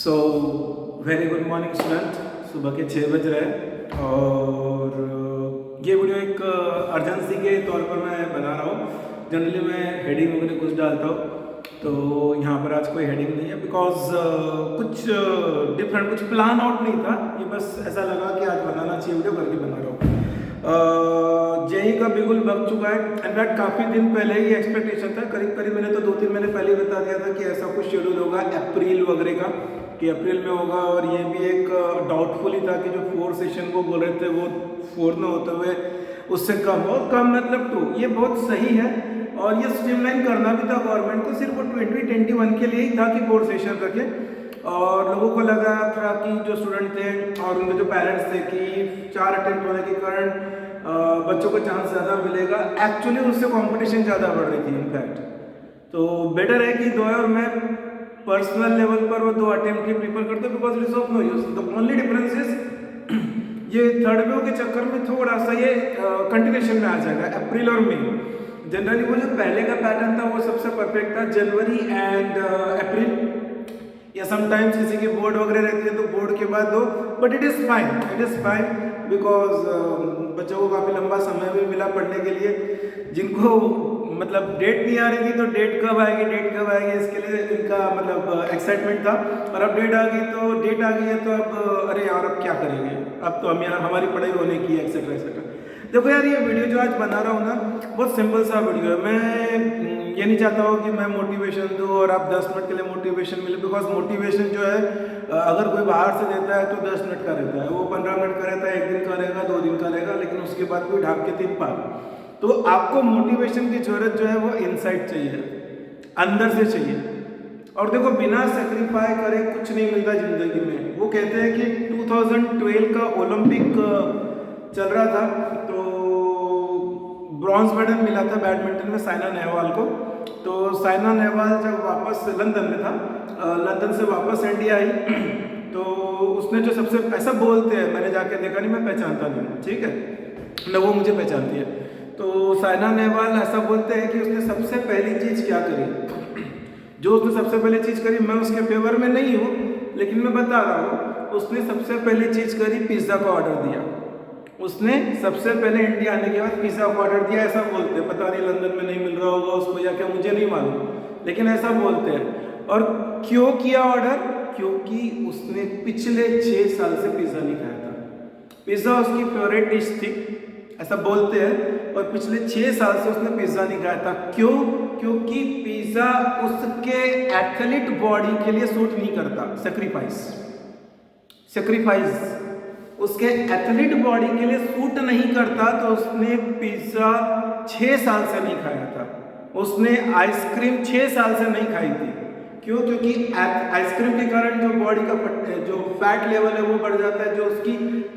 So very good morning student. सुबह के 6 बज रहे हैं और ये वीडियो एक अर्जेंसी के तौर पर मैं बना रहा हूँ। जनरली मैं हेडिंग वगैरह कुछ डालता हूँ, तो यहाँ पर आज कोई हेडिंग नहीं है बिकॉज कुछ डिफरेंट कुछ प्लान आउट नहीं था। ये बस ऐसा लगा कि आज बनाना चाहिए वीडियो करके बना रहा हूँ। जेई का बिल्कुल बग चुका है। इनफैक्ट काफ़ी दिन पहले ही एक्सपेक्टेशन था, करीब मैंने तो 2-3 महीने पहले ही बता दिया था कि ऐसा कुछ शेड्यूल होगा अप्रैल वगैरह का, कि अप्रैल में होगा। और ये भी एक डाउटफुल ही था कि जो 4 सेशन को बोल रहे थे वो 4 में होते हुए उससे कम हो, कम मतलब 2। ये बहुत सही है और ये स्ट्रीमलाइन करना भी था गवर्नमेंट को, सिर्फ 2021 के लिए ही था कि 4 सेशन रखे। और लोगों को लगा था कि जो स्टूडेंट थे और उनके जो पेरेंट्स थे कि 4 अटेम्प्ट होने के कारण बच्चों को चांस ज़्यादा मिलेगा। एक्चुअली उससे कंपटीशन ज़्यादा बढ़ रही थी इनफैक्ट। तो बेटर है कि 2 और मैं पर्सनल लेवल पर वो 2 अटेम्प्ट ही प्रीफर करते हैं because it is of no use. The only difference is ये थर्ड वेव के चक्कर में थोड़ा सा ये कंटिन्यूशन में आ जाएगा अप्रैल और मई। जनरली वो जो पहले का पैटर्न था वो सबसे परफेक्ट था, जनवरी एंड अप्रैल, या समटाइम्स किसी की बोर्ड वगैरह रहती है तो बोर्ड के बाद दो। But it is fine because बच्चों को काफ़ी लंबा समय भी मिला पढ़ने के लिए। जिनको मतलब डेट नहीं आ रही थी तो डेट कब आएगी इसके लिए इनका मतलब एक्साइटमेंट था। और अब डेट आ गई है तो अब अरे यार अब क्या करेंगे, अब तो हमारी पढ़ाई होने की है एक्सेट्रा एक्सेट्रा। देखो यार, ये वीडियो जो आज बना रहा हूँ ना बहुत सिंपल सा वीडियो है। मैं ये नहीं चाहता हूँ कि मैं मोटिवेशन दूँ और आप 10 मिनट के लिए मोटिवेशन मिले, बिकॉज मोटिवेशन जो है अगर कोई बाहर से देता है तो 10 मिनट का रहता है, वो 15 मिनट का रहता है, 1 दिन का रहेगा, 2 दिन का रहेगा, लेकिन उसके बाद कोई ढाक के 3 पार। तो आपको मोटिवेशन की जरूरत जो है वो इनसाइड चाहिए, अंदर से चाहिए। और देखो, बिना सेक्रीफाई करे कुछ नहीं मिलता जिंदगी में। वो कहते हैं कि 2012 का ओलंपिक चल रहा था तो ब्रॉन्ज मेडल मिला था बैडमिंटन में साइना नेहवाल को। तो साइना नेहवाल जब वापस लंदन में था, लंदन से वापस इंडिया आई तो उसने जो सबसे ऐसा बोलते हैं, मैंने जाके देखा नहीं, मैं पहचानता नहीं, ठीक है ना, वो मुझे पहचानती है। तो साइना नेहवाल ऐसा बोलते हैं कि उसने सबसे पहली चीज़ क्या करी, जो उसने सबसे पहली चीज़ करी, मैं उसके फेवर में नहीं हूँ लेकिन मैं बता रहा हूँ, उसने सबसे पहली चीज़ करी, पिज़्ज़ा का ऑर्डर दिया। उसने सबसे पहले इंडिया आने के बाद पिज़्ज़ा का ऑर्डर दिया, ऐसा बोलते हैं। पता नहीं लंदन में नहीं मिल रहा होगा उसको या क्या, मुझे नहीं मालूम, लेकिन ऐसा बोलते हैं। और क्यों किया ऑर्डर? क्योंकि उसने पिछले 6 साल से पिज़्ज़ा नहीं खाया था। पिज़्ज़ा उसकी फेवरेट डिश थी, ऐसा बोलते हैं। और पिछले 6 साल से उसने पिज़्ज़ा नहीं खाया था। क्यों? क्योंकि पिज़्ज़ा उसके एथलीट बॉडी के लिए सूट नहीं करता। सेक्रीफाइस उसके एथलीट बॉडी के लिए सूट नहीं करता, तो उसने पिज़्ज़ा 6 साल से नहीं खाया था। उसने आइसक्रीम 6 साल से नहीं खाई थी। क्यों? क्योंकि आइसक्रीम के कारण जो बॉडी का जो फैट लेवल है वो बढ़ जाता है, जो उसकी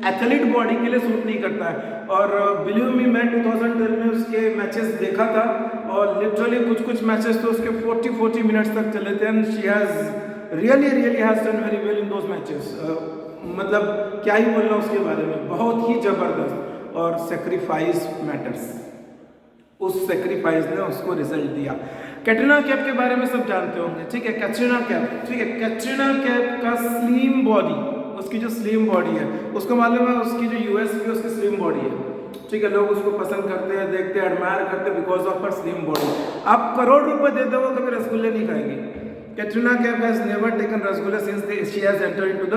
एथलीट बॉडी के लिए सूट नहीं करता है। और बिलीव मी, मैं 2012 में उसके मैचेस देखा था और लिटरली कुछ मैचेस तो उसके 40 मिनट्स तक चले थे। And she has really has done very well in those matches. मतलब क्या ही बोलना उसके बारे में, बहुत ही जबरदस्त। और सेक्रीफाइस मैटर्स, उस सेक्रीफाइस ने उसको रिजल्ट दिया। कैटरीना कैफ के बारे में सब जानते होंगे, ठीक है, कैटरीना कैफ, ठीक है। कैटरीना कैफ का स्लिम बॉडी, उसकी जो स्लिम बॉडी है, उसको मालूम है उसकी जो यूएसपी उसकी स्लिम बॉडी है, ठीक है। लोग उसको पसंद करते हैं, देखते हैं, एडमायर करते हैं because of her slim body. आप करोड़ रुपए देते हो कभी रसगुल्ले नहीं खाएंगे। Katrina Kaif has never taken rasgulla since she has entered into the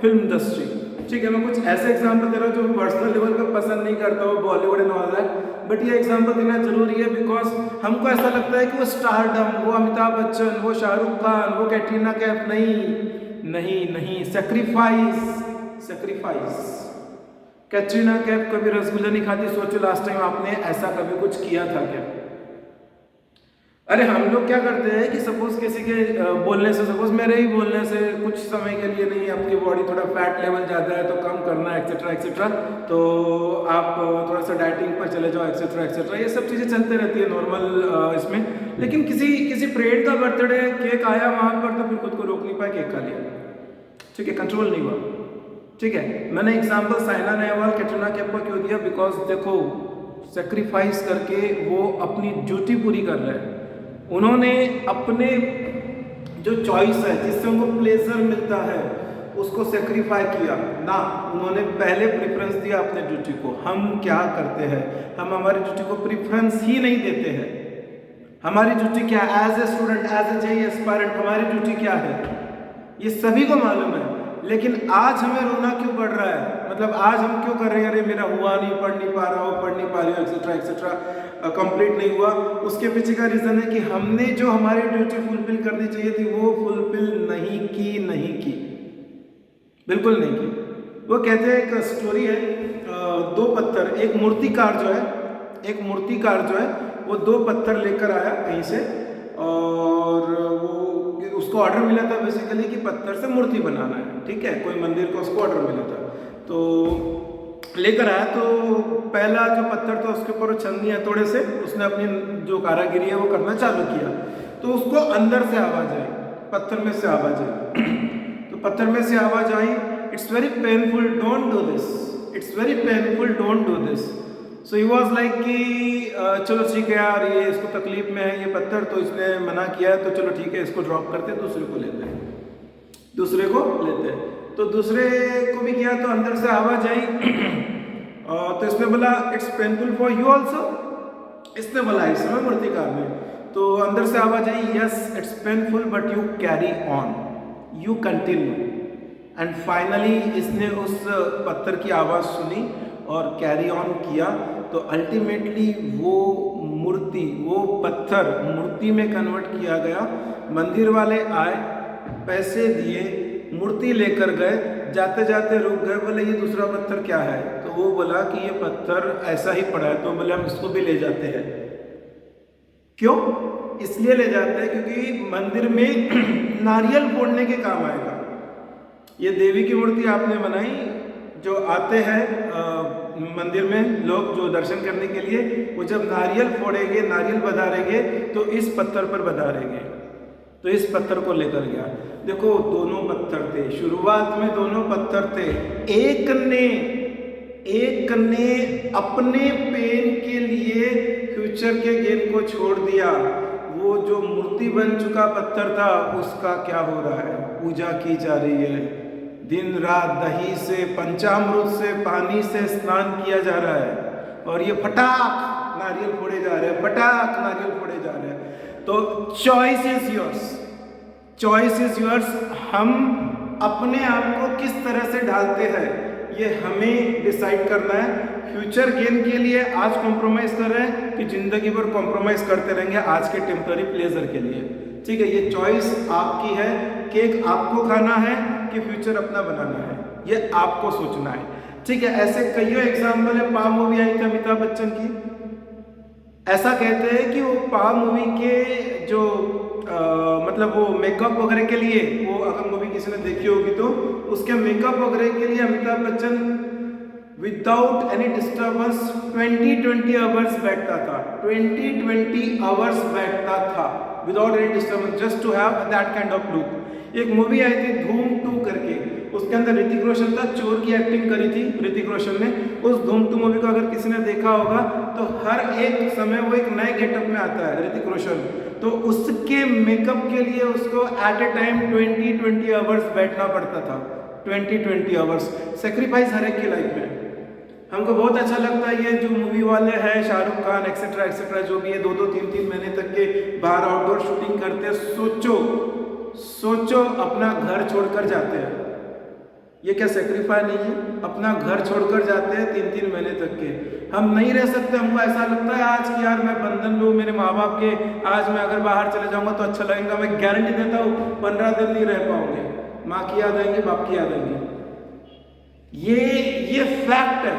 film industry, ठीक है। मैं कुछ ऐसे एग्जांपल दे रहा हूँ जो पर्सनल लेवल पे पसंद नहीं करता हूँ, Bollywood and all that, but ये एग्जांपल देना जरूरी है बिकॉज हमको ऐसा लगता है कि वो स्टारडम, वो अमिताभ बच्चन, वो शाहरुख खान, वो कैटरीना कैफ, नहीं, सेक्रीफाइस। कैटरीना कैफ कभी रसगुल्ला नहीं खाती। सोचो लास्ट टाइम आपने ऐसा कभी कुछ किया था क्या? अरे हम लोग क्या करते हैं कि सपोज किसी के बोलने से, सपोज मेरे ही बोलने से कुछ समय के लिए, नहीं आपकी बॉडी थोड़ा फैट लेवल ज़्यादा है तो कम करना है एक्सेट्रा, तो आप थोड़ा सा डाइटिंग पर चले जाओ एक्सेट्रा, ये सब चीज़ें चलते रहती है नॉर्मल इसमें। लेकिन किसी फ्रेंड का बर्थडे केक आया वहाँ पर तो फिर खुद को रोक नहीं पाया, केक खा लिया, ठीक है, कंट्रोल नहीं हुआ, ठीक है। मैंने एग्जाम्पल साइना नेहवाल, कैटरीना कैफ को क्यों दिया? बिकॉज देखो, सेक्रीफाइस करके वो अपनी ड्यूटी पूरी कर रहे हैं। उन्होंने अपने जो चॉइस है, जिससे उनको प्लेजर मिलता है, उसको सेक्रीफाई किया ना। उन्होंने पहले प्रेफरेंस दिया अपने ड्यूटी को। हम क्या करते हैं, हम हमारी ड्यूटी को प्रेफरेंस ही नहीं देते हैं। हमारी ड्यूटी क्या है as a student, as a JEE aspirant, हमारी ड्यूटी क्या है ये सभी को मालूम है। लेकिन आज हमें रोना क्यों पड़ रहा है, मतलब आज हम क्यों कर रहे हैं, अरे मेरा हुआ नहीं, पढ़ नहीं पा रहा हूँ, पढ़ नहीं पा रही हूँ, एक्सेट्रा एक्सेट्रा, कंप्लीट नहीं हुआ। उसके पीछे का रीज़न है कि हमने जो हमारी ड्यूटी फुलफिल करनी चाहिए थी वो फुलफिल नहीं की, बिल्कुल नहीं की। वो कहते हैं, एक स्टोरी है, दो पत्थर, एक मूर्तिकार जो है वो दो पत्थर लेकर आया कहीं से, और वो उसको ऑर्डर मिला था बेसिकली कि पत्थर से मूर्ति बनाना है, ठीक है, कोई मंदिर को उसको ऑर्डर मिला था। तो लेकर आया, तो पहला जो पत्थर था उसके ऊपर छन्नी हथौड़े से उसने अपनी जो कारागिरी है वो करना चालू किया। तो उसको अंदर से आवाज आई, पत्थर में से आवाज आई तो पत्थर में से आवाज आई, it's very painful, don't do this, it's very painful, don't do this. So he was like कि चलो ठीक है यार, ये इसको तकलीफ में है ये पत्थर, तो इसने मना किया है, तो चलो ठीक है, इसको ड्रॉप करते हैं, दूसरे को लेते हैं। तो दूसरे को भी किया, तो अंदर से आवाज आई तो इसने बोला it's painful for you also, इसने बोला इस समय मूर्तिकार ने। तो अंदर से आवाज आई, yes it's painful but you carry on, you continue. And finally इसने उस पत्थर की आवाज़ सुनी और कैरी ऑन किया। तो अल्टीमेटली वो मूर्ति, वो पत्थर मूर्ति में कन्वर्ट किया गया। मंदिर वाले आए, पैसे दिए, मूर्ति लेकर गए, जाते जाते रुक गए, बोले ये दूसरा पत्थर क्या है, तो वो बोला कि ये पत्थर ऐसा ही पड़ा है। तो बोले हम इसको भी ले जाते हैं। क्यों? इसलिए ले जाते हैं क्योंकि मंदिर में नारियल फोड़ने के काम आएगा। ये देवी की मूर्ति आपने बनाई, जो आते हैं मंदिर में लोग जो दर्शन करने के लिए, वो जब नारियल फोड़ेंगे, नारियल बधारेंगे, तो इस पत्थर पर बधारेंगे। तो इस पत्थर को लेकर गया। देखो दोनों पत्थर थे, शुरुआत में दोनों पत्थर थे। एक ने अपने पेन के लिए फ्यूचर के गेन को छोड़ दिया। वो जो मूर्ति बन चुका पत्थर था उसका क्या हो रहा है, पूजा की जा रही है, दिन रात दही से, पंचामृत से, पानी से स्नान किया जा रहा है, और ये फटाक नारियल फोड़े जा रहे हैं, फटाक नारियल फोड़े जा रहे हैं। तो चॉइस इज योर्स, हम अपने आप को किस तरह से ढालते हैं ये हमें डिसाइड करना है। फ्यूचर गेन के लिए आज कॉम्प्रोमाइज कर रहे हैं कि जिंदगी भर कॉम्प्रोमाइज करते रहेंगे आज के टेम्पररी प्लेजर के लिए, ठीक है। ये चॉइस आपकी है, केक आपको खाना है कि फ्यूचर अपना बनाना है, ये आपको सोचना है, ठीक है। ऐसे कई एग्जाम्पल है। पा मूवी आई थी अमिताभ बच्चन की, ऐसा कहते हैं कि वो पा मूवी के जो मतलब वो मेकअप वगैरह के लिए, वो अगर मूवी किसी ने देखी होगी तो उसके मेकअप वगैरह के लिए Amitabh Bachchan without any disturbance 20 hours बैठता था, 20 आवर्स बैठता था without any disturbance, just to have that kind of look. एक मूवी आई थी धूम 2 करके, उसके अंदर ऋतिक रोशन था, चोर की एक्टिंग करी थी ऋतिक रोशन ने। उस धूम 2 मूवी को अगर किसी ने देखा होगा तो हर एक समय वो एक नए गेटअप में आता है ऋतिक रोशन, तो उसके मेकअप के लिए उसको एट ए टाइम 20 आवर्स बैठना पड़ता था, 20 आवर्स। सेक्रीफाइस हर एक की लाइफ में। हमको बहुत अच्छा लगता है ये जो मूवी वाले हैं, शाहरुख खान एक्सेट्रा एक्सेट्रा, जो भी है 2-2, 3-3 महीने तक के बाहर आउटडोर शूटिंग करते हैं। सोचो अपना घर छोड़कर जाते हैं, ये क्या सेक्रीफाई नहीं है? अपना घर छोड़कर जाते हैं 3-3 महीने तक के। हम नहीं रह सकते, हमको ऐसा लगता है आज कि यार मैं बंधन में हूँ मेरे माँ बाप के, आज मैं अगर बाहर चले जाऊँगा तो अच्छा लगेगा। मैं गारंटी देता हूँ 15 दिन नहीं रह पाओगे, माँ की याद आएंगी, बाप की याद आएंगी। ये फैक्ट है,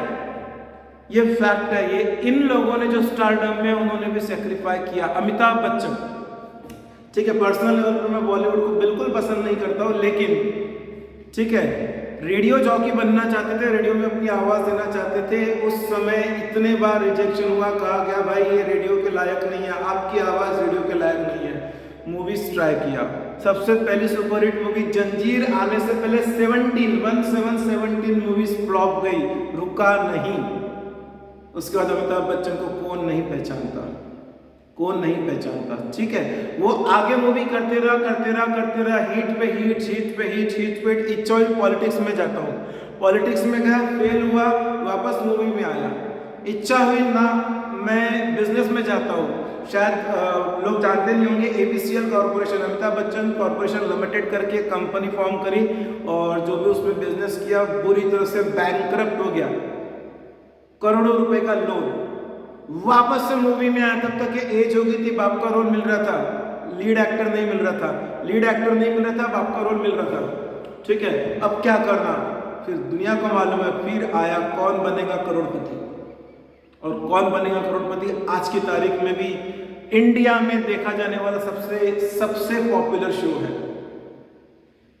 ये फैक्ट है। ये इन लोगों ने जो स्टारडम में उन्होंने भी सेक्रीफाई किया। अमिताभ बच्चन, ठीक है, पर्सनल लेवल पर मैं बॉलीवुड को बिल्कुल पसंद नहीं करता हूँ, लेकिन ठीक है, रेडियो जॉकी बनना चाहते थे, रेडियो में अपनी आवाज़ देना चाहते थे। उस समय इतने बार रिजेक्शन हुआ, कहा गया भाई ये रेडियो के लायक नहीं है, आपकी आवाज़ रेडियो के लायक नहीं है। मूवीज ट्राई किया, सबसे पहली सुपरहिट मूवी जंजीर आने से पहले 17 मूवीज फ्लॉप गई, रुका नहीं। उसके बाद अमिताभ बच्चन को कौन नहीं पहचानता, कौन नहीं पहचानता, ठीक है। वो आगे मूवी करते रहा, हीट पे हीट, इच्छा हुई पॉलिटिक्स में जाता हूँ, पॉलिटिक्स में गया, फेल हुआ, वापस मूवी में आया। इच्छा हुई ना मैं बिजनेस में जाता हूँ, शायद लोग जानते नहीं होंगे, ABCL corporation, Amitabh Bachchan corporation limited करके कंपनी फॉर्म करी और जो भी उसमें बिजनेस किया बुरी तरह से बैंकरप्ट हो गया, करोड़ों रुपए का लोन, वापस से मूवी में आया। तब तक के एज हो गई थी, बाप का रोल मिल रहा था, लीड एक्टर नहीं मिल रहा था, बाप का रोल मिल रहा था, ठीक है। अब क्या करना, फिर दुनिया को मालूम है, फिर आया कौन बनेगा करोड़पति, और कौन बनेगा करोड़पति आज की तारीख में भी इंडिया में देखा जाने वाला सबसे पॉपुलर शो है।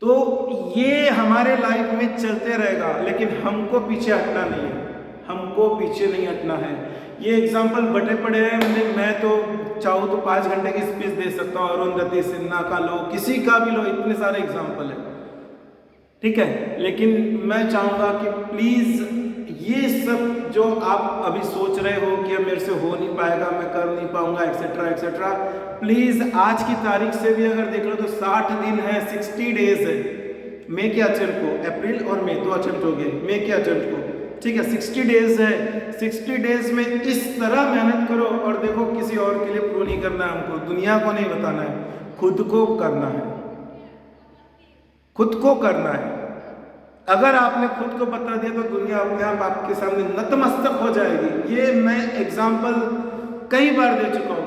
तो ये हमारे लाइफ में चलते रहेगा, लेकिन हमको पीछे हटना नहीं है, हमको पीछे नहीं हटना है। ये एग्जाम्पल बटे पड़े हैं, मैं तो चाहूँ तो 5 घंटे की स्पीच दे सकता हूँ, अरुंधति सिन्हा का लो, किसी का भी लो, इतने सारे एग्जाम्पल है, ठीक है। लेकिन मैं चाहूँगा कि प्लीज़ ये सब जो आप अभी सोच रहे हो कि मेरे से हो नहीं पाएगा, मैं कर नहीं पाऊंगा, एक्सेट्रा, प्लीज़ आज की तारीख से भी अगर देख लो तो 60 दिन है, 60 डेज है। मई के अटेम्प्ट को, अप्रैल और मई 2 अटेम्प्ट हो गए, मई के अटेम्प्ट को, ठीक है, 60 डेज है। 60 डेज में इस तरह मेहनत करो, और देखो किसी और के लिए प्रूव नहीं करना है हमको, दुनिया को नहीं बताना है, खुद को करना है, खुद को करना है। अगर आपने खुद को बता दिया तो दुनिया अपने आप आपके सामने नतमस्तक हो जाएगी। ये मैं एग्जाम्पल कई बार दे चुका हूँ।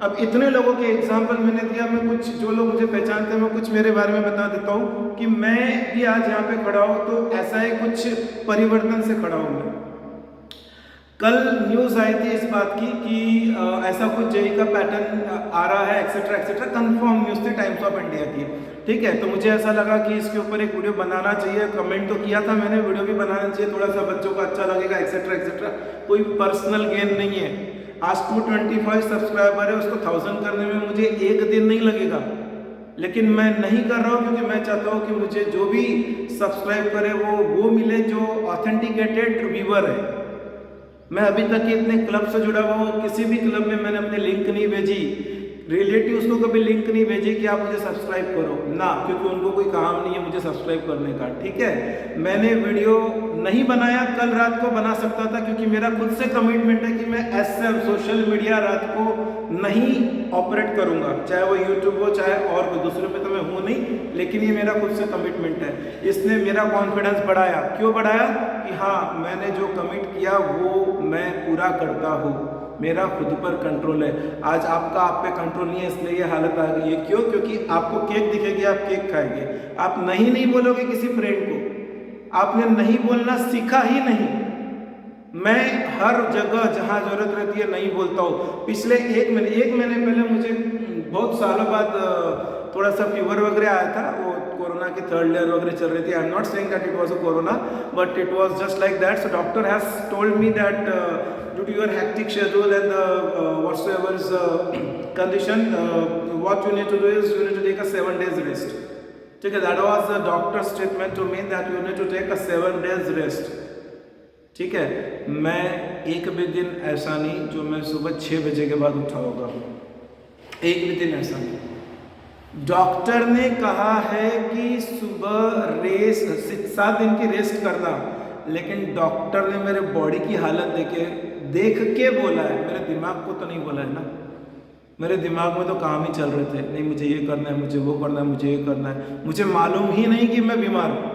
अब इतने लोगों के एग्जाम्पल मैंने दिया, मैं कुछ जो लोग मुझे पहचानते हैं मैं कुछ मेरे बारे में बता देता हूँ कि मैं भी आज यहाँ पे खड़ा हूँ तो ऐसा ही कुछ परिवर्तन से खड़ा हूँ मैं। कल न्यूज़ आई थी इस बात की कि ऐसा कुछ जेई का पैटर्न आ रहा है, एक्सेट्रा, कंफर्म न्यूज़ थी टाइम्स ऑफ इंडिया की, ठीक है। तो मुझे ऐसा लगा कि इसके ऊपर एक वीडियो बनाना चाहिए, कमेंट तो किया था मैंने, वीडियो भी बनाना चाहिए, थोड़ा सा बच्चों को अच्छा लगेगा, एक्सेट्रा, कोई पर्सनल गेन नहीं है। आज 225 सब्सक्राइबर है, उसको 1000 करने में मुझे एक दिन नहीं लगेगा, लेकिन मैं नहीं कर रहा हूँ क्योंकि मैं चाहता हूँ कि मुझे जो भी सब्सक्राइब करे वो मिले जो ऑथेंटिकेटेड व्यूअर है। मैं अभी तक इतने क्लब से जुड़ा हुआ हूँ, किसी भी क्लब में मैंने अपने लिंक नहीं भेजी, रिलेटिव्स को कभी लिंक नहीं भेजी कि आप मुझे सब्सक्राइब करो ना, क्योंकि उनको कोई काम नहीं है मुझे सब्सक्राइब करने का, ठीक है। मैंने वीडियो नहीं बनाया, कल रात को बना सकता था क्योंकि मेरा खुद से कमिटमेंट है कि मैं ऐसे सोशल मीडिया रात को नहीं ऑपरेट करूंगा, चाहे वो यूट्यूब हो चाहे और कोई दूसरे पे तो मैं हूँ नहीं, लेकिन ये मेरा खुद से कमिटमेंट है। इसने मेरा कॉन्फिडेंस बढ़ाया, क्यों बढ़ाया कि हाँ मैंने जो कमिट किया वो मैं पूरा करता हूँ, मेरा खुद पर कंट्रोल है। आज आपका आप पे कंट्रोल नहीं है, इसलिए ये हालत आ गई है। क्यों? क्योंकि आपको केक दिखेगी, आप केक खाएंगे, आप नहीं बोलोगे किसी फ्रेंड को, आपने नहीं बोलना सीखा ही नहीं। मैं हर जगह जहाँ जरूरत रहती है नहीं बोलता हूँ। पिछले एक महीने पहले मुझे बहुत सालों बाद थोड़ा सा फीवर वगैरह आया था, वो कोरोना की 3rd लेयर वगैरह चल रही थी। आई am not saying that it was a corona, but it was just like that. So doctor has told me that due to your hectic schedule and whatsoever is condition, what you need to do is you need to take a 7 days rest. ठीक है, that was the doctor's statement to me that you need to take a 7 days rest. ठीक है, मैं एक भी दिन ऐसा नहीं जो मैं सुबह 6 बजे के बाद उठा होगा, एक भी दिन ऐसा नहीं। डॉक्टर ने कहा है कि सुबह रेस्ट 7 दिन की रेस्ट करना, लेकिन डॉक्टर ने मेरे बॉडी की हालत देख के बोला है, मेरे दिमाग को तो नहीं बोला है ना। मेरे दिमाग में तो काम ही चल रहे थे, नहीं मुझे ये करना है, मुझे वो करना है, मुझे ये करना है। मुझे मालूम ही नहीं कि मैं बीमार हूँ,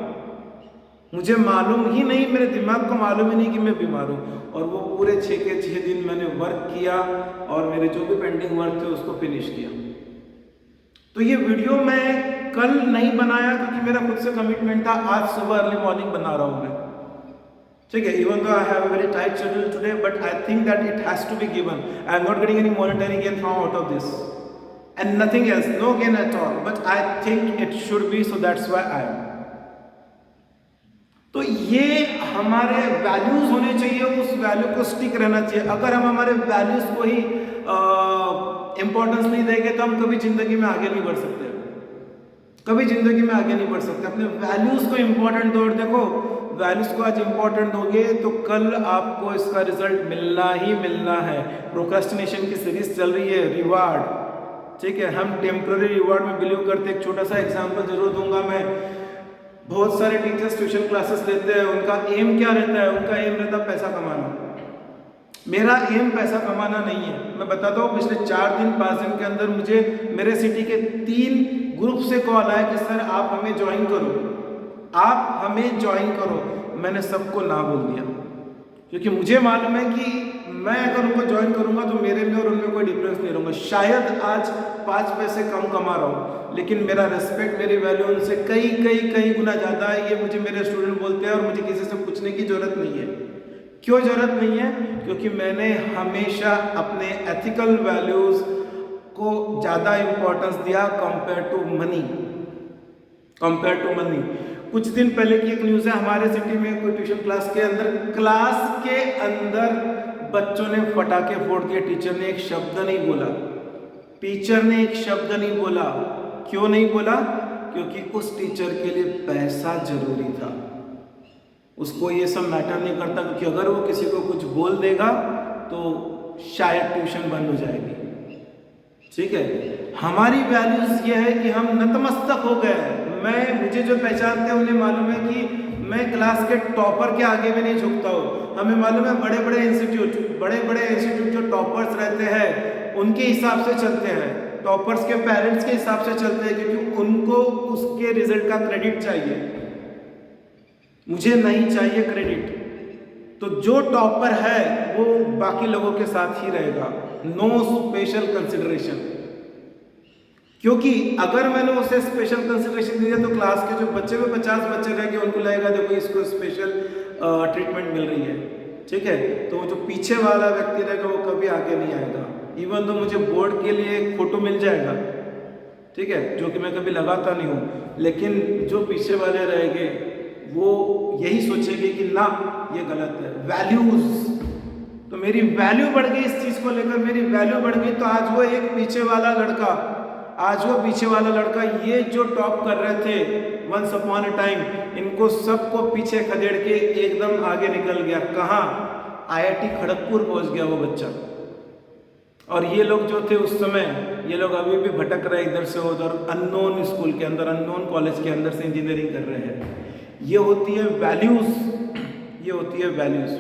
मुझे मालूम ही नहीं, मेरे दिमाग को मालूम ही नहीं कि मैं बीमार हूँ। और वो पूरे 6 के 6 दिन मैंने वर्क किया और मेरे जो भी पेंडिंग वर्क थे उसको फिनिश किया। तो ये वीडियो मैं कल नहीं बनाया क्योंकि मेरा खुद से कमिटमेंट था, आज सुबह अर्ली मॉर्निंग बना रहा हूँ मैं, ठीक है। Even though I have a very tight schedule today, but I think that it has to be given. I am not getting any monetary gain from out of this and nothing else, no gain at all, but I think it should be, so that's why I am. तो ये हमारे values होने चाहिए, उस value को stick रहना चाहिए। अगर हम हमारे वैल्यूज को ही इंपॉर्टेंस नहीं देंगे तो हम कभी जिंदगी में आगे नहीं बढ़ सकते, कभी जिंदगी में आगे नहीं बढ़ सकते। अपने वैल्यूज को इंपॉर्टेंट दो। देखो वैल्यूज को आज इंपॉर्टेंट दोगे तो कल आपको इसका रिजल्ट मिलना ही मिलना है। प्रोक्रेस्टिनेशन की सीरीज चल रही है, रिवार्ड, ठीक है, हम टेम्पररी रिवार्ड में बिलीव करते हैं। एक छोटा सा एग्जांपल जरूर दूंगा मैं। बहुत सारे टीचर्स ट्यूशन क्लासेस लेते हैं, उनका एम क्या रहता है? उनका एम रहता है पैसा कमाना। मेरा एम पैसा कमाना नहीं है। मैं बताता हूँ, पिछले 4 दिन 5 दिन के अंदर मुझे मेरे सिटी के 3 ग्रुप से कॉल आया कि सर आप हमें ज्वाइन करो, आप हमें ज्वाइन करो। मैंने सबको ना बोल दिया, क्योंकि मुझे मालूम है कि मैं अगर उनको ज्वाइन करूंगा तो मेरे में और उनमें कोई डिफरेंस नहीं रहूँगा। शायद आज 5 पैसे कम कमा रहा हूँ, लेकिन मेरा रिस्पेक्ट, मेरी वैल्यू उनसे कई गुना ज़्यादा है। ये मुझे मेरे स्टूडेंट बोलते हैं और मुझे किसी से पूछने की ज़रूरत नहीं है। क्यों ज़रूरत नहीं है? क्योंकि मैंने हमेशा अपने एथिकल वैल्यूज़ को ज़्यादा इम्पोर्टेंस दिया कंपेयर टू मनी। कुछ दिन पहले की एक न्यूज़ है, हमारे सिटी में कोई ट्यूशन क्लास के अंदर बच्चों ने पटाखे फोड़ दिए। टीचर ने एक शब्द नहीं बोला। क्यों नहीं बोला? क्योंकि उस टीचर के लिए पैसा जरूरी था। उसको ये सब मैटर नहीं करता, क्योंकि अगर वो किसी को कुछ बोल देगा तो शायद ट्यूशन बंद हो जाएगी। ठीक है, हमारी वैल्यूज ये है कि हम नतमस्तक हो गए। मुझे जो पहचानते हैं उन्हें मालूम है कि मैं क्लास के टॉपर के आगे भी नहीं झुकता हूँ। हमें मालूम है बड़े बड़े इंस्टीट्यूट जो टॉपर्स रहते हैं उनके हिसाब से चलते हैं, टॉपर्स के पेरेंट्स के हिसाब से चलते हैं, क्योंकि उनको उसके रिजल्ट का क्रेडिट चाहिए। मुझे नहीं चाहिए क्रेडिट। तो जो टॉपर है वो बाकी लोगों के साथ ही रहेगा, नो स्पेशल कंसिडरेशन। क्योंकि अगर मैंने उसे स्पेशल कंसिडरेशन दिया तो क्लास के जो बच्चे में 50 बच्चे रहेंगे, उनको लगेगा देखो इसको स्पेशल ट्रीटमेंट मिल रही है। ठीक है, तो जो पीछे वाला व्यक्ति रहेगा वो कभी आगे नहीं आएगा। इवन तो मुझे बोर्ड के लिए एक फोटो मिल जाएगा, ठीक है, जो कि मैं कभी लगाता नहीं हूँ, लेकिन जो पीछे वाले रहेंगे वो यही सोचेंगे कि ना ये गलत है। वैल्यूज, तो मेरी वैल्यू बढ़ गई इस चीज को लेकर, मेरी वैल्यू बढ़ गई। तो आज वो पीछे वाला लड़का ये जो टॉप कर रहे थे वंस अपॉन अ टाइम, इनको सबको पीछे खदेड़ के एकदम आगे निकल गया। कहाँ? IIT खड़गपुर पहुंच गया वो बच्चा। और ये लोग जो थे उस समय, ये लोग अभी भी भटक रहे इधर से उधर, अननोन स्कूल के अंदर, अननोन कॉलेज के अंदर से इंजीनियरिंग कर रहे हैं। ये होती है वैल्यूज।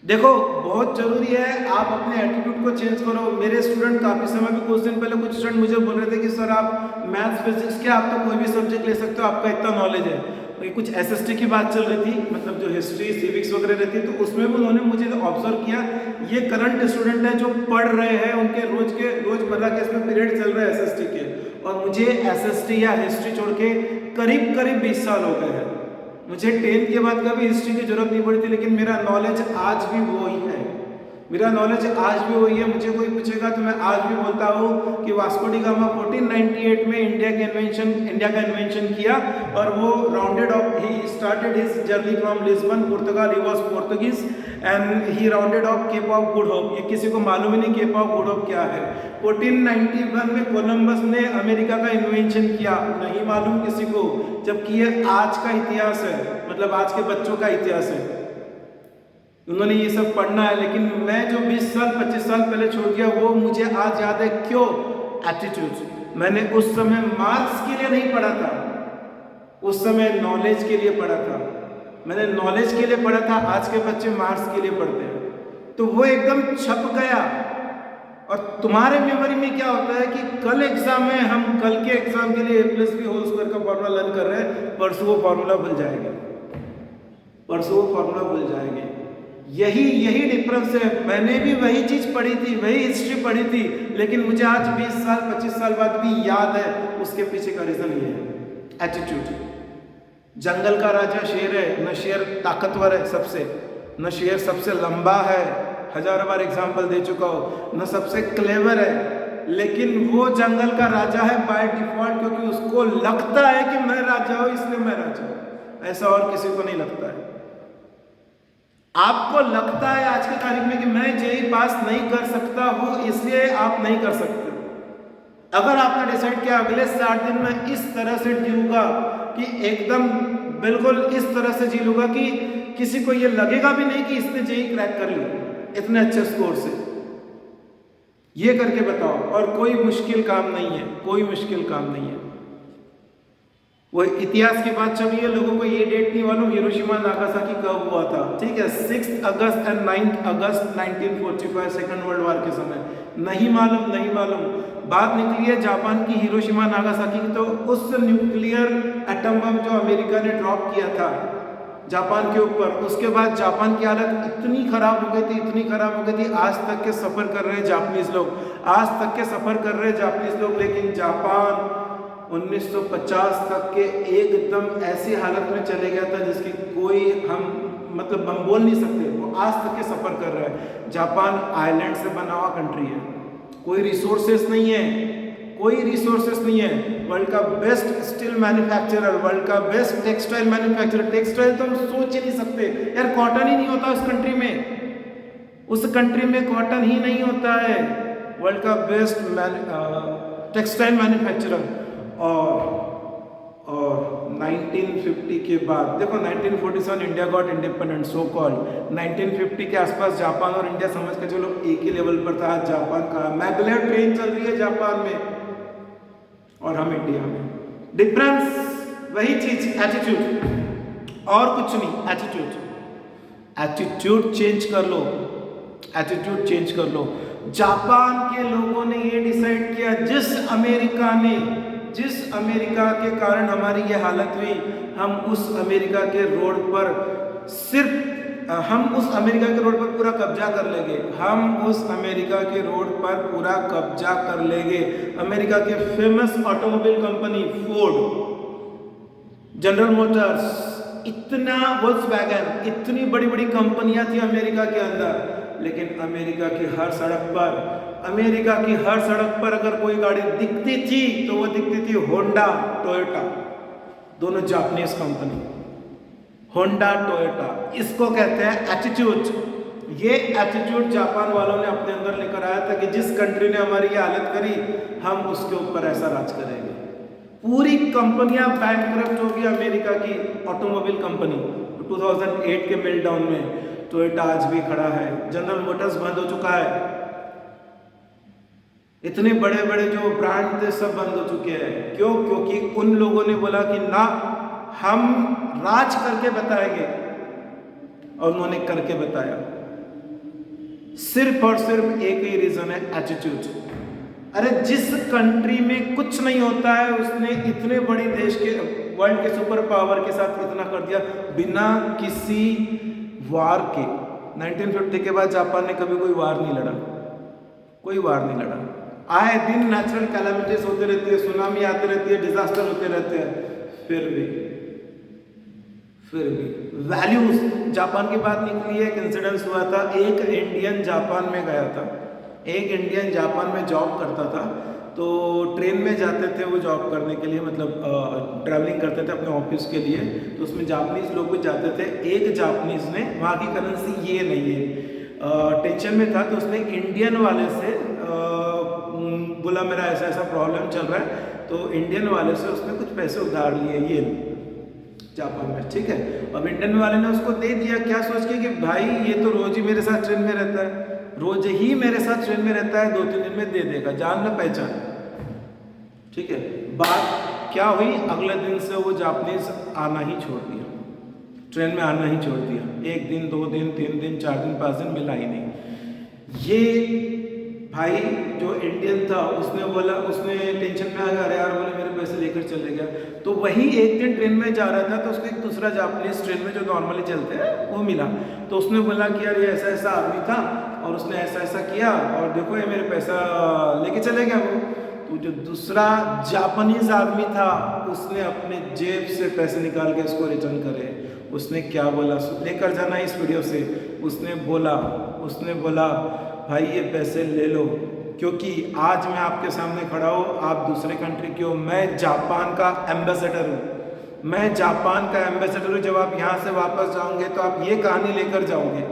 देखो, बहुत जरूरी है आप अपने एटीट्यूड को चेंज करो। मेरे स्टूडेंट काफी समय भी, कुछ दिन पहले कुछ स्टूडेंट मुझे बोल रहे थे कि सर आप मैथ्स फिजिक्स के, आप तो कोई भी सब्जेक्ट ले सकते हो, आपका इतना नॉलेज है। तो कुछ SST की बात चल रही थी, मतलब जो हिस्ट्री सिविक्स वगैरह रहती है, तो उसमें भी उन्होंने मुझे ऑब्जर्व किया, ये करंट स्टूडेंट है जो पढ़ रहे हैं, उनके रोजमर्रा के इसमें पीरियड चल रहे हैं SST के, और मुझे SST या हिस्ट्री छोड़ के करीब 20 साल हो गए हैं। मुझे 10th के बाद कभी हिस्ट्री की जरूरत नहीं पड़ी थी, लेकिन मेरा नॉलेज आज भी वही है। मुझे कोई पूछेगा तो मैं आज भी बोलता हूँ कि वास्को डी गामा 1498 में इंडिया का इन्वेंशन किया, और वो rounded off, he started his journey from Lisbon, Portugal, he was Portuguese and he rounded off Cape of Good Hope. ये किसी को मालूम ही नहीं केप ऑफ गुड होप क्या है। 1491 में कोलंबस ने अमेरिका का इन्वेंशन किया, नहीं मालूम किसी को, जबकि ये आज का इतिहास है, मतलब आज के बच्चों का इतिहास है। उन्होंने ये सब पढ़ना है, लेकिन मैं जो 20 साल 25 साल पहले छोड़ दिया वो मुझे आज याद है। क्यों? एटीट्यूड। मैंने उस समय मार्क्स के लिए नहीं पढ़ा था, उस समय नॉलेज के लिए पढ़ा था। मैंने नॉलेज के लिए पढ़ा था, आज के बच्चे मार्क्स के लिए पढ़ते हैं। तो वो एकदम छप गया। और तुम्हारे मेमोरी में क्या होता है कि कल एग्जाम है, हम कल के एग्जाम के लिए A+B होल स्क्वायर का फॉर्मूला लर्न कर रहे हैं, परसों वो फॉर्मूला भूल जाएंगे। यही डिफरेंस है। मैंने भी वही चीज पढ़ी थी, वही हिस्ट्री पढ़ी थी, लेकिन मुझे आज 20 साल 25 साल बाद भी याद है। उसके पीछे का रीजन ये है, एटीट्यूड। जंगल का राजा शेर है, न शेर ताकतवर है सबसे, न शेर सबसे लंबा है, हजारों बार एग्जाम्पल दे चुका हो, न सबसे क्लेवर है, लेकिन वो जंगल का राजा है बाय डिफॉल्ट, क्योंकि उसको लगता है कि मैं राजा हूं इसलिए मैं राजा हूं। ऐसा और किसी को नहीं लगता है। आपको लगता है आज की तारीख में कि मैं JEE पास नहीं कर सकता हूं, इसलिए आप नहीं कर सकते। अगर आपने डिसाइड किया अगले 60 दिन में इस तरह से जीऊंगा कि एकदम बिल्कुल इस तरह से जी लूंगा कि किसी को ये लगेगा भी नहीं कि इसने जेई क्रैक कर लिया इतने अच्छे स्कोर से। ये करके बताओ, और कोई मुश्किल काम नहीं है, कोई मुश्किल काम नहीं है। वो इतिहास की बात चल रही है, लोगों को ये डेट नहीं मालूम हिरोशिमा नागासाकी कब हुआ था, ठीक है, 6 अगस्त एंड 9 अगस्त 1945 सेकेंड वर्ल्ड वॉर के समय, नहीं मालूम, नहीं मालूम। बात निकली है जापान की हिरोशिमा नागासाकी की, तो उस न्यूक्लियर एटम बम जो अमेरिका ने ड्रॉप किया था जापान के ऊपर, उसके बाद जापान की हालत इतनी खराब हो गई थी, इतनी खराब हो गई थी, आज तक के सफ़र कर रहे हैं जापानीज लोग, आज तक के सफ़र कर रहे हैं जापानीज लोग। लेकिन जापान 1950 तक के एकदम ऐसी हालत में चले गया था जिसकी कोई हम बोल नहीं सकते, वो आज तक के सफ़र कर रहा है। जापान आइलैंड से बना हुआ कंट्री है, कोई रिसोर्सेस नहीं है, कोई रिसोर्सेस नहीं है। वर्ल्ड का बेस्ट स्टील मैन्युफैक्चरर, वर्ल्ड का बेस्ट टेक्सटाइल मैन्युफैक्चरर, टेक्सटाइल तो हम सोच ही नहीं सकते यार, कॉटन ही नहीं होता उस कंट्री में, उस कंट्री में कॉटन ही नहीं होता है। वर्ल्ड का बेस्ट टेक्सटाइल मैन्युफैक्चरर। और 1950 के बाद देखो, 1947 India got independent so called, 1950 के आसपास जापान और इंडिया समझ के चलो एक ही लेवल पर था। जापान का मैगलेव ट्रेन चल रही है जापान में और हम इंडिया में, डिफरेंस वही चीज, एटीट्यूड और कुछ नहीं, एटीट्यूड, एटीट्यूड चेंज कर लो, एटीट्यूड चेंज कर लो। जापान के लोगों ने ये डिसाइड किया, जिस अमेरिका के कारण हमारी ये हालत हुई, हम उस अमेरिका के रोड पर पूरा कब्जा कर लेंगे, हम उस अमेरिका के रोड पर पूरा कब्जा कर लेंगे। अमेरिका के famous automobile company Ford, general Motors, इतना वोल्क्सवैगन, इतनी बड़ी बड़ी कंपनियां थी अमेरिका के अंदर, लेकिन अमेरिका की हर सड़क पर अगर कोई गाड़ी दिखती थी तो वो दिखती थी होंडा, टोयोटा, दोनों जापानीज कंपनी, होंडा, टोयोटा। इसको कहते हैं एटीट्यूड। ये एटीट्यूड जापान वालों ने अपने अंदर लेकर आया था कि जिस कंट्री ने हमारी ये हालत करी, हम उसके ऊपर ऐसा राज करेंगे। पूरी कंपनियां बैंकक्रप्ट हो गई अमेरिका की ऑटोमोबाइल कंपनी 2008 के मेल्टडाउन में। टोयोटा आज भी खड़ा है, जनरल मोटर्स बंद हो चुका है, इतने बड़े बड़े जो ब्रांड थे सब बंद हो चुके हैं। क्यों? क्योंकि उन लोगों ने बोला कि ना, हम राज करके बताएंगे, और उन्होंने करके बताया। सिर्फ और सिर्फ एक ही रीजन है, एटीट्यूड। अरे जिस कंट्री में कुछ नहीं होता है, उसने इतने बड़ी देश के, वर्ल्ड के सुपर पावर के साथ इतना कर दिया बिना किसी वार के। 1950 के बाद जापान ने कभी कोई वार नहीं लड़ा, कोई वार नहीं लड़ा। आए दिन नेचुरल कैलामिटीज होते रहती है, सुनामी आते रहती है, डिजास्टर होते रहते हैं, फिर भी वैल्यूज। जापान की बात निकली है, एक इंसिडेंस हुआ था, एक इंडियन जापान में गया था, एक इंडियन जापान में जॉब करता था, तो ट्रेन में जाते थे वो जॉब करने के लिए, मतलब ट्रैवलिंग करते थे अपने ऑफिस के लिए, तो उसमें जापानीज लोग भी जाते थे। एक जापानीज ने, वहाँ की करेंसी ये नहीं है, टेंशन में था, तो उसने इंडियन वाले से बोला मेरा ऐसा ऐसा प्रॉब्लम चल रहा है, तो इंडियन वाले से उसने कुछ पैसे उधार लिए ये जापान में, ठीक है। अब इंडियन वाले ने उसको दे दिया, क्या सोच के कि भाई ये तो रोज ही मेरे साथ ट्रेन में रहता है, रोज ही मेरे साथ ट्रेन में रहता है, 2-3 दिन में दे देगा, जान न पहचान, ठीक है। बात क्या हुई, अगले दिन से वो जापानीज आना ही छोड़ दिया, ट्रेन में आना ही छोड़ दिया। 1 दिन, 2 दिन, 3 दिन, 4 दिन, 5 दिन मिला ही नहीं। ये भाई जो इंडियन था उसने बोला, उसने टेंशन में आ गया, अरे यार बोले मेरे पैसे लेकर चले गया। तो वही एक दिन ट्रेन में जा रहा था, तो उसको एक दूसरा जापानीज ट्रेन में जो नॉर्मली चलते हैं वो मिला, तो उसने बोला कि यार ये ऐसा ऐसा आदमी था और उसने ऐसा ऐसा किया, और देखो ये मेरे पैसा लेके चले गया वो। तो जो दूसरा जापानीज आदमी था उसने अपने जेब से पैसे निकाल के इसको रिटर्न करे। उसने क्या बोला, लेकर जाना इस वीडियो से, उसने बोला भाई ये पैसे ले लो, क्योंकि आज मैं आपके सामने खड़ा हूँ, आप दूसरे कंट्री के हो, मैं जापान का एम्बेसडर हूँ, मैं जापान का एम्बेसडर हूँ। जब आप यहाँ से वापस जाओगे तो आप ये कहानी लेकर जाओगे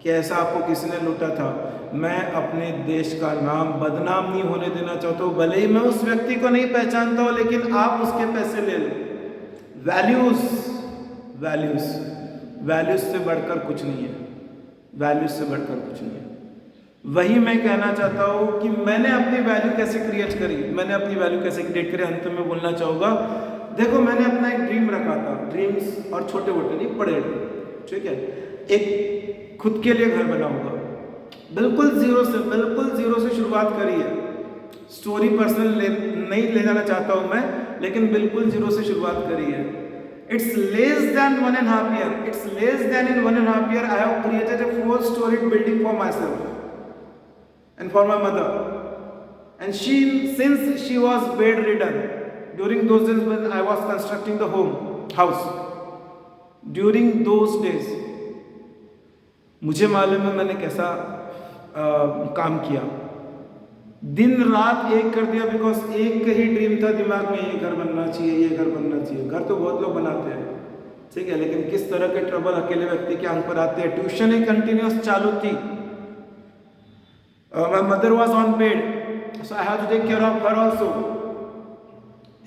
कि ऐसा आपको किसी ने लूटा था। मैं अपने देश का नाम बदनाम नहीं होने देना चाहता हूँ, भले ही मैं उस व्यक्ति को नहीं पहचानता हूँ, लेकिन आप उसके पैसे ले लो। वैल्यूज वैल्यूज़, वैल्यूज़ से बढ़कर कुछ नहीं है, वैल्यूज़ से बढ़कर कुछ नहीं है। वही मैं कहना चाहता हूँ कि मैंने अपनी वैल्यू कैसे क्रिएट करी, मैंने अपनी वैल्यू कैसे क्रिएट करी। अंत में बोलना चाहूँगा, देखो मैंने अपना एक ड्रीम रखा था, ड्रीम्स और छोटे मोटे नहीं, बड़े ड्रीम, ठीक है। एक खुद के लिए घर बनाऊंगा, बिल्कुल जीरो से शुरुआत करी है। स्टोरी पर्सनल नहीं ले जाना चाहता हूँ मैं, लेकिन बिल्कुल जीरो से शुरुआत करी है। It's less than 1.5 year. It's less than in 1.5 year I have created a 4-storied building for myself and for my mother. And since she was bedridden during those days when I was constructing the house, during those days, मुझे मालूम है मैंने कैसा काम किया, दिन रात एक कर दिया, बिकॉज एक ही ड्रीम था दिमाग में, ये घर बनना चाहिए, ये घर बनना चाहिए। घर तो बहुत लोग बनाते हैं, ठीक है, लेकिन किस तरह के ट्रबल अकेले व्यक्ति के आंख पर आते हैं। ट्यूशन एक कंटिन्यूस चालू थी, my mother was on bed, so I have to take care of her also,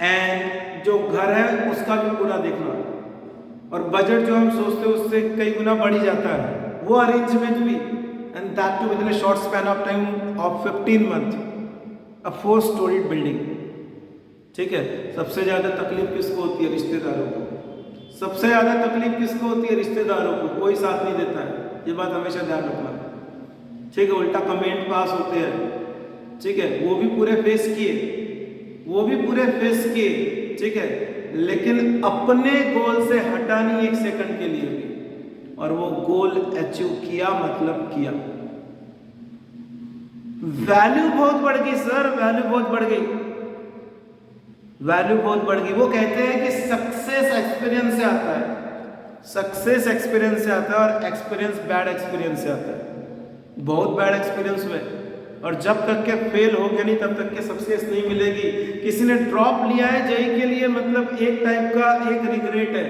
and जो घर है उसका भी पूरा देखना, और बजट जो हम सोचते हैं उससे कई गुना बढ़ ही जाता है, वो अरेंजमेंट भी, and that too within a short span of time of 15 months, a 4-storied building, ठीक है। सबसे ज़्यादा तकलीफ किसको होती है? रिश्तेदारों को। सबसे ज़्यादा तकलीफ किसको होती है? रिश्तेदारों को। कोई साथ नहीं देता है, ये बात हमेशा ध्यान रखना, ठीक है। उल्टा कमेंट पास होते हैं, ठीक है, वो भी पूरे फेस किए, ठीक है, लेकिन अपने गोल से हटा नहीं एक सेकंड के लिए भी, और वो गोल अचीव किया, मतलब किया। वैल्यू बहुत बढ़ गई सर, वैल्यू बहुत बढ़ गई। वो कहते हैं कि सक्सेस एक्सपीरियंस से आता है, और एक्सपीरियंस बैड एक्सपीरियंस से आता है। बहुत बैड एक्सपीरियंस हुए, और जब तक के फेल हो गया नहीं तब तक के सक्सेस नहीं मिलेगी। किसी ने ड्रॉप लिया है जेई के लिए, मतलब एक टाइप का एक रिग्रेट है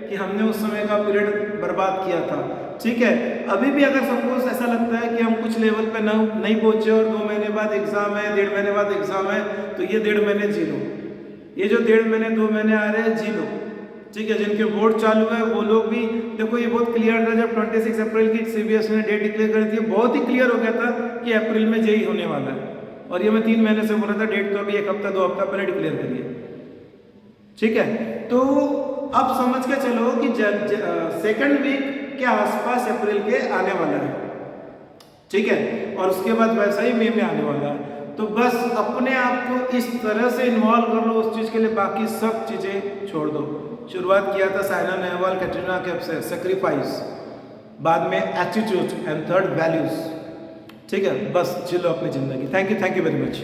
कि हमने उस समय का पीरियड बर्बाद किया था, ठीक है। अभी भी अगर सपोज ऐसा लगता है कि हम कुछ लेवल पे नहीं पहुंचे और 2 महीने बाद एग्जाम है, 1.5 महीने बाद एग्जाम है, तो ये 1.5 महीने जी लो, ये जो 1.5 महीने 2 महीने आ रहे हैं जी लो, ठीक है। जिनके बोर्ड चालू है वो लोग भी देखो, ये बहुत क्लियर था जब 26 अप्रैल की सीबीएसई ने डेट डिक्लेयर कर दी, बहुत ही क्लियर हो गया था कि अप्रैल में जेई होने वाला है, और ये मैं 3 महीने से बोल रहा था, डेट तो अभी 1 हफ्ता 2 हफ्ता पहले डिक्लेयर करिए, ठीक है। तो अब समझ के चलो कि सेकंड वीक के आसपास अप्रैल के आने वाला है, ठीक है, और उसके बाद वैसा ही मई में आने वाला है। तो बस अपने आप को इस तरह से इन्वॉल्व कर लो उस चीज़ के लिए, बाकी सब चीज़ें छोड़ दो। शुरुआत किया था साइना नेहवाल, कैटरीना कैफ से, सेक्रीफाइस, बाद में एटीट्यूड, एंड थर्ड वैल्यूज, ठीक है। बस जिलो अपनी ज़िंदगी। Thank you very much.